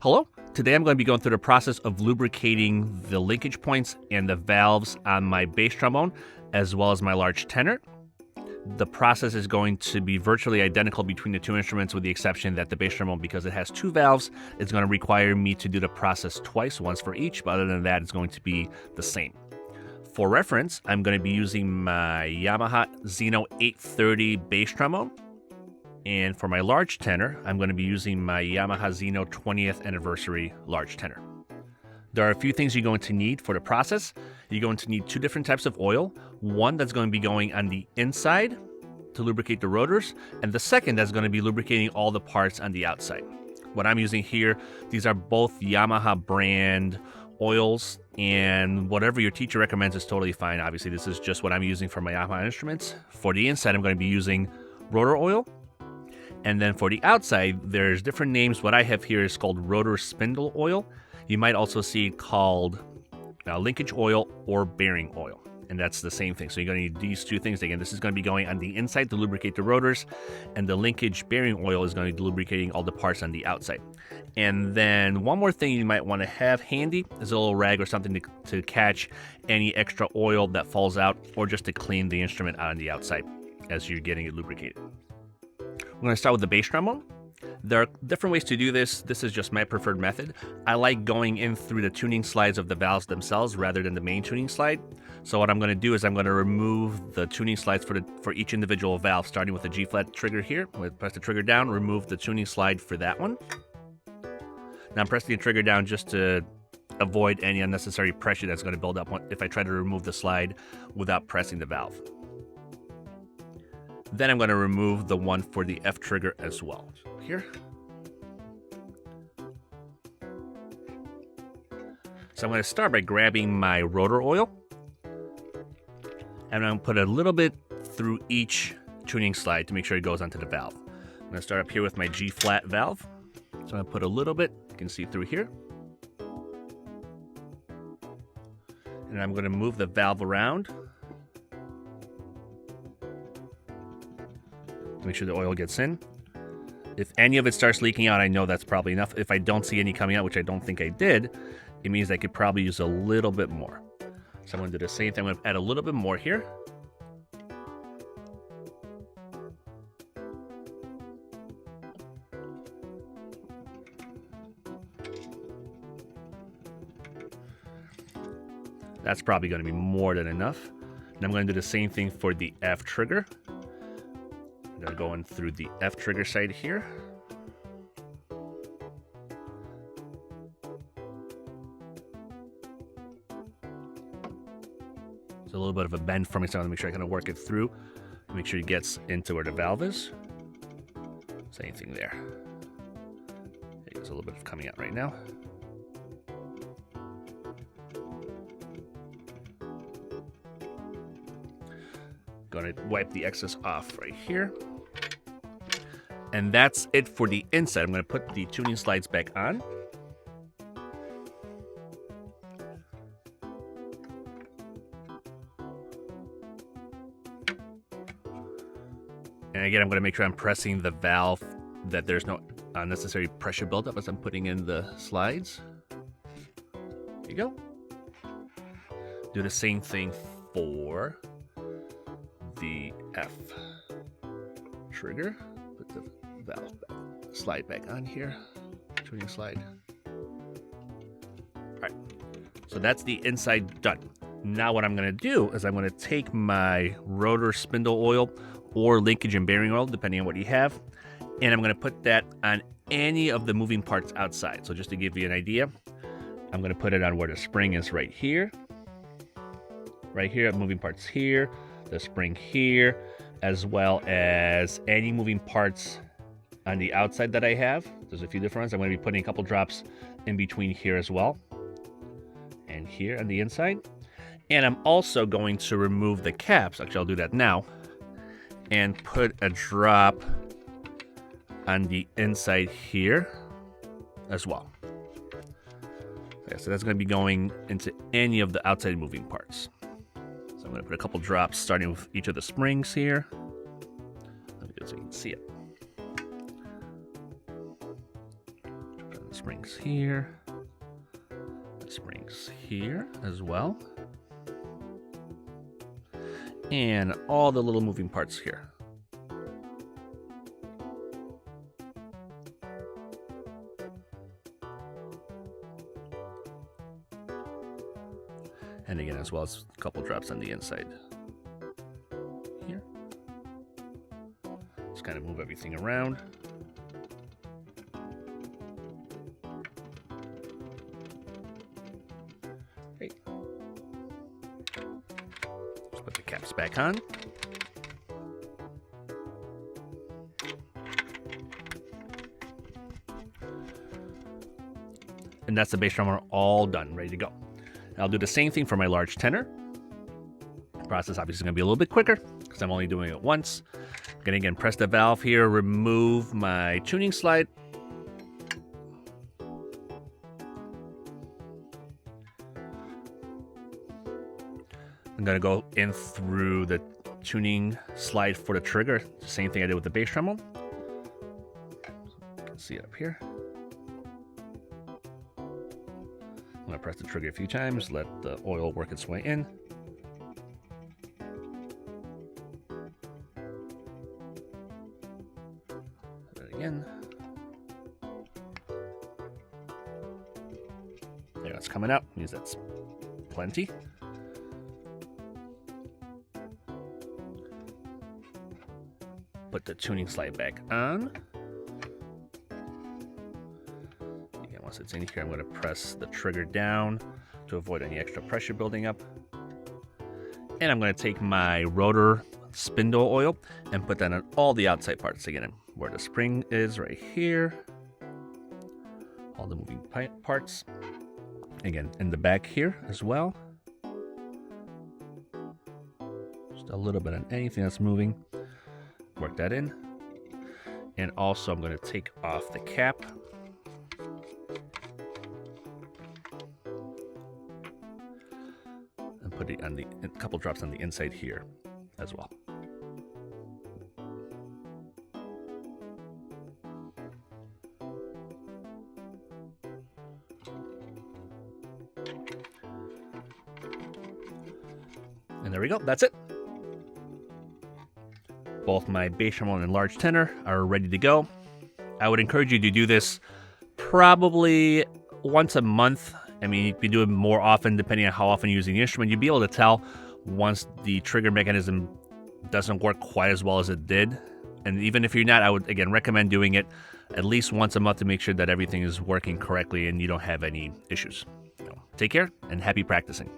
Hello, today I'm going to be going through the process of lubricating the linkage points and the valves on my bass trombone as well as my large tenor. The process is going to be virtually identical between the two instruments with the exception that the bass trombone, because it has two valves, is going to require me to do the process twice, once for each, but other than that it's going to be the same. For reference, I'm going to be using my Yamaha Xeno 830 bass trombone. And for my large tenor, I'm going to be using my Yamaha Xeno 20th anniversary large tenor. There are a few things you're going to need for the process. You're going to need two different types of oil. One that's going to be going on the inside to lubricate the rotors, and the second that's going to be lubricating all the parts on the outside. What I'm using here, these are both Yamaha brand oils, and whatever your teacher recommends is totally fine. Obviously, this is just what I'm using for my Yamaha instruments. For the inside, I'm going to be using rotor oil. And then for the outside, there's different names. What I have here is called rotor spindle oil. You might also see it called linkage oil or bearing oil. And that's the same thing. So you're going to need these two things. Again, this is going to be going on the inside to lubricate the rotors, and the linkage bearing oil is going to be lubricating all the parts on the outside. And then one more thing you might want to have handy is a little rag or something to catch any extra oil that falls out, or just to clean the instrument out on the outside as you're getting it lubricated. We're going to start with the bass trombone. There are different ways to do this. This is just my preferred method. I like going in through the tuning slides of the valves themselves rather than the main tuning slide. So what I'm going to do is I'm going to remove the tuning slides for each individual valve, starting with the G-flat trigger here. I'm going to press the trigger down, remove the tuning slide for that one. Now I'm pressing the trigger down just to avoid any unnecessary pressure that's going to build up if I try to remove the slide without pressing the valve. Then I'm going to remove the one for the F trigger as well. Here. So I'm going to start by grabbing my rotor oil, and I'm going to put a little bit through each tuning slide to make sure it goes onto the valve. I'm going to start up here with my G-flat valve. So I'm going to put a little bit, you can see through here. And I'm going to move the valve around to make sure the oil gets in. If any of it starts leaking out, I know that's probably enough. If I don't see any coming out, which I don't think I did, it means I could probably use a little bit more. So I'm going to do the same thing. I'm going to add a little bit more here. That's probably going to be more than enough. And I'm going to do the same thing for the F trigger. I'm going to go in through the F trigger side here. It's a little bit of a bend for me, so I want to make sure I kind of work it through. Make sure it gets into where the valve is. Same thing there. There's a little bit of coming out right now. Going to wipe the excess off right here. And that's it for the inside. I'm going to put the tuning slides back on. And again, I'm going to make sure I'm pressing the valve, that there's no unnecessary pressure buildup as I'm putting in the slides. There you go. Do the same thing for the F trigger. Put the valve slide back on here. Tuning slide. Alright, so that's the inside done. Now what I'm going to do is I'm going to take my rotor spindle oil or linkage and bearing oil, depending on what you have, and I'm going to put that on any of the moving parts outside. So just to give you an idea, I'm going to put it on where the spring is right here. Right here, moving parts here, the spring here, as well as any moving parts on the outside that I have. There's a few different ones. I'm going to be putting a couple drops in between here as well, and here on the inside. And I'm also going to remove the caps. Actually, I'll do that now, and put a drop on the inside here as well. Okay, so that's going to be going into any of the outside moving parts. So I'm going to put a couple drops starting with each of the springs here. Let me do it so you can see it. springs here, springs here as well, and all the little moving parts here. And again, as well as a couple drops on the inside here. Just kind of move everything around. Great. Just put the caps back on. And that's the bass drum all done, ready to go. I'll do the same thing for my large tenor. The process obviously is going to be a little bit quicker because I'm only doing it once. I'm going to again press the valve here, remove my tuning slide. I'm going to go in through the tuning slide for the trigger. The same thing I did with the bass drum. You can see it up here. I'm going to press the trigger a few times, let the oil work its way in. Do it again. There, it's coming out. Means that's plenty. Put the tuning slide back on. Once it's in here, I'm going to press the trigger down to avoid any extra pressure building up. And I'm going to take my rotor spindle oil and put that on all the outside parts. Again, where the spring is right here. All the moving parts. Again, in the back here as well. Just a little bit on anything that's moving. Work that in. And also I'm going to take off the cap. Put it on a couple drops on the inside here as well. And there we go, that's it. Both my bass drum and large tenor are ready to go. I would encourage you to do this probably once a month. I mean, you can do it more often depending on how often you're using the instrument. You'll be able to tell once the trigger mechanism doesn't work quite as well as it did. And even if you're not, I would, again, recommend doing it at least once a month to make sure that everything is working correctly and you don't have any issues. So, take care and happy practicing.